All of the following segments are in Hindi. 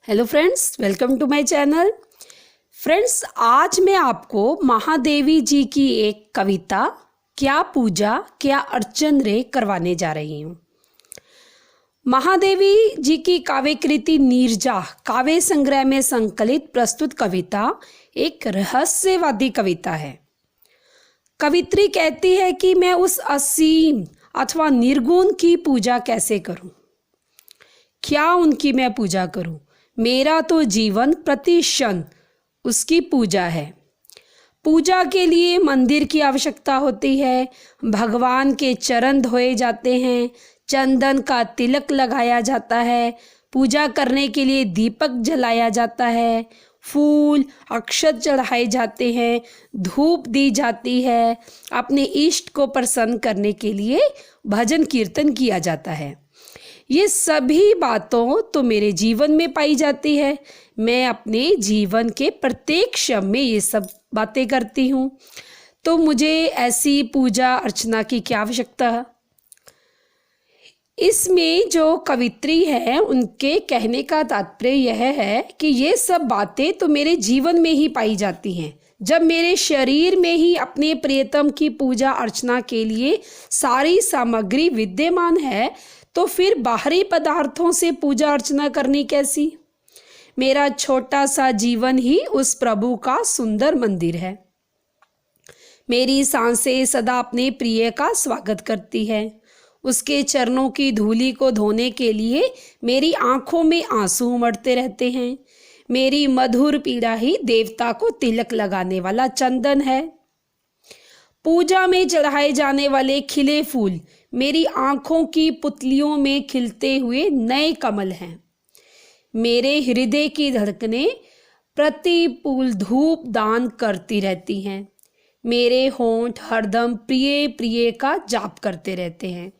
Hello friends, welcome to my channel. Friends, आज मैं आपको महादेवी जी की एक कविता क्या पूजा क्या अर्चन रे करवाने जा रही हूँ। महादेवी जी की काव्य कृति नीरजा काव्य संग्रह में संकलित प्रस्तुत कविता एक रहस्यवादी कविता है। कवित्री कहती है कि मैं उस असीम अथवा निर्गुण की पूजा कैसे करूं, क्या उनकी मैं पूजा करूं। मेरा तो जीवन प्रति क्षण उसकी पूजा है। पूजा के लिए मंदिर की आवश्यकता होती है, भगवान के चरण धोए जाते हैं, चंदन का तिलक लगाया जाता है, पूजा करने के लिए दीपक जलाया जाता है, फूल अक्षत चढ़ाए जाते हैं, धूप दी जाती है, अपने इष्ट को प्रसन्न करने के लिए भजन कीर्तन किया जाता है। ये सभी बातों तो मेरे जीवन में पाई जाती है। मैं अपने जीवन के प्रत्येक क्षण में ये सब बातें करती हूँ, तो मुझे ऐसी पूजा अर्चना की क्या आवश्यकता है। इसमें जो कवित्री है उनके कहने का तात्पर्य यह है कि ये सब बातें तो मेरे जीवन में ही पाई जाती हैं। जब मेरे शरीर में ही अपने प्रियतम की पूजा अर्चना के लिए सारी सामग्री विद्यमान है, तो फिर बाहरी पदार्थों से पूजा अर्चना करनी कैसी। मेरा छोटा सा जीवन ही उस प्रभु का सुंदर मंदिर है। मेरी सांसें सदा अपने प्रिय का स्वागत करती है। उसके चरणों की धूली को धोने के लिए मेरी आंखों में आंसू उमड़ते रहते हैं। मेरी मधुर पीड़ा ही देवता को तिलक लगाने वाला चंदन है। पूजा में चढ़ाए जाने वाले खिले फूल मेरी आंखों की पुतलियों में खिलते हुए नए कमल हैं। मेरे हृदय की धड़कनें प्रतिपूल धूप दान करती रहती हैं। मेरे होंठ हरदम प्रिय प्रिय का जाप करते रहते हैं।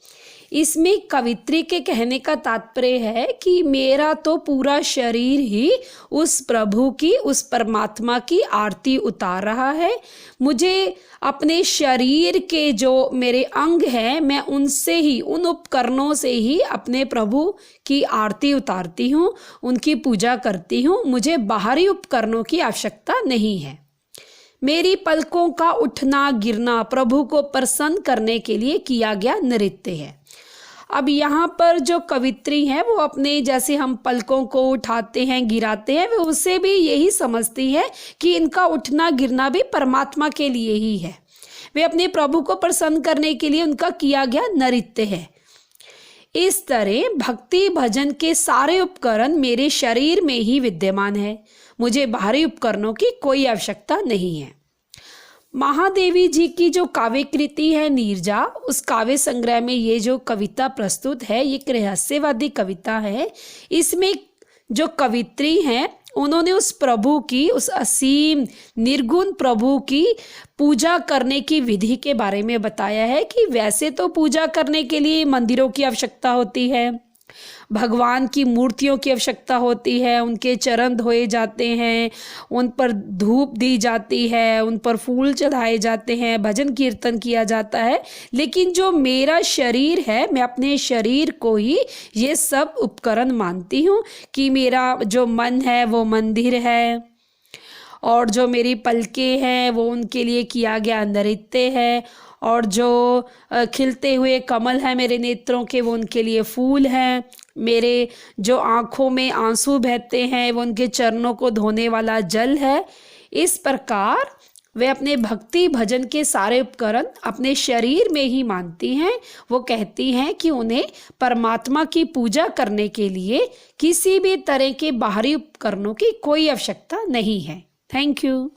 इसमें कवित्री के कहने का तात्पर्य है कि मेरा तो पूरा शरीर ही उस प्रभु की, उस परमात्मा की आरती उतार रहा है। मुझे अपने शरीर के जो मेरे अंग हैं, मैं उनसे ही, उन उपकरणों से ही अपने प्रभु की आरती उतारती हूँ, उनकी पूजा करती हूँ। मुझे बाहरी उपकरणों की आवश्यकता नहीं है। मेरी पलकों का उठना गिरना प्रभु को प्रसन्न करने के लिए किया गया नृत्य है। अब यहाँ पर जो कवित्री है वो अपने, जैसे हम पलकों को उठाते हैं गिराते हैं, वे उसे भी यही समझती है कि इनका उठना गिरना भी परमात्मा के लिए ही है। वे अपने प्रभु को प्रसन्न करने के लिए उनका किया गया नृत्य है। इस तरह भक्ति भजन के सारे उपकरण मेरे शरीर में ही विद्यमान है। मुझे बाहरी उपकरणों की कोई आवश्यकता नहीं है। महादेवी जी की जो काव्य कृति है नीरजा, उस काव्य संग्रह में ये जो कविता प्रस्तुत है, ये एक रहस्यवादी कविता है। इसमें जो कवित्री हैं उन्होंने उस प्रभु की, उस असीम निर्गुण प्रभु की पूजा करने की विधि के बारे में बताया है कि वैसे तो पूजा करने के लिए मंदिरों की आवश्यकता होती है, भगवान की मूर्तियों की आवश्यकता होती है, उनके चरण धोए जाते हैं, उन पर धूप दी जाती है, उन पर फूल चढ़ाए जाते हैं, भजन कीर्तन किया जाता है। लेकिन जो मेरा शरीर है, मैं अपने शरीर को ही ये सब उपकरण मानती हूँ कि मेरा जो मन है वो मंदिर है, और जो मेरी पलकें हैं वो उनके लिए किया गया नृत्य है, और जो खिलते हुए कमल है मेरे नेत्रों के वो उनके लिए फूल हैं, मेरे जो आँखों में आंसू बहते हैं वो उनके चरणों को धोने वाला जल है। इस प्रकार वे अपने भक्ति भजन के सारे उपकरण अपने शरीर में ही मानती हैं। वो कहती हैं कि उन्हें परमात्मा की पूजा करने के लिए किसी भी तरह के बाहरी उपकरणों की कोई आवश्यकता नहीं है। Thank you.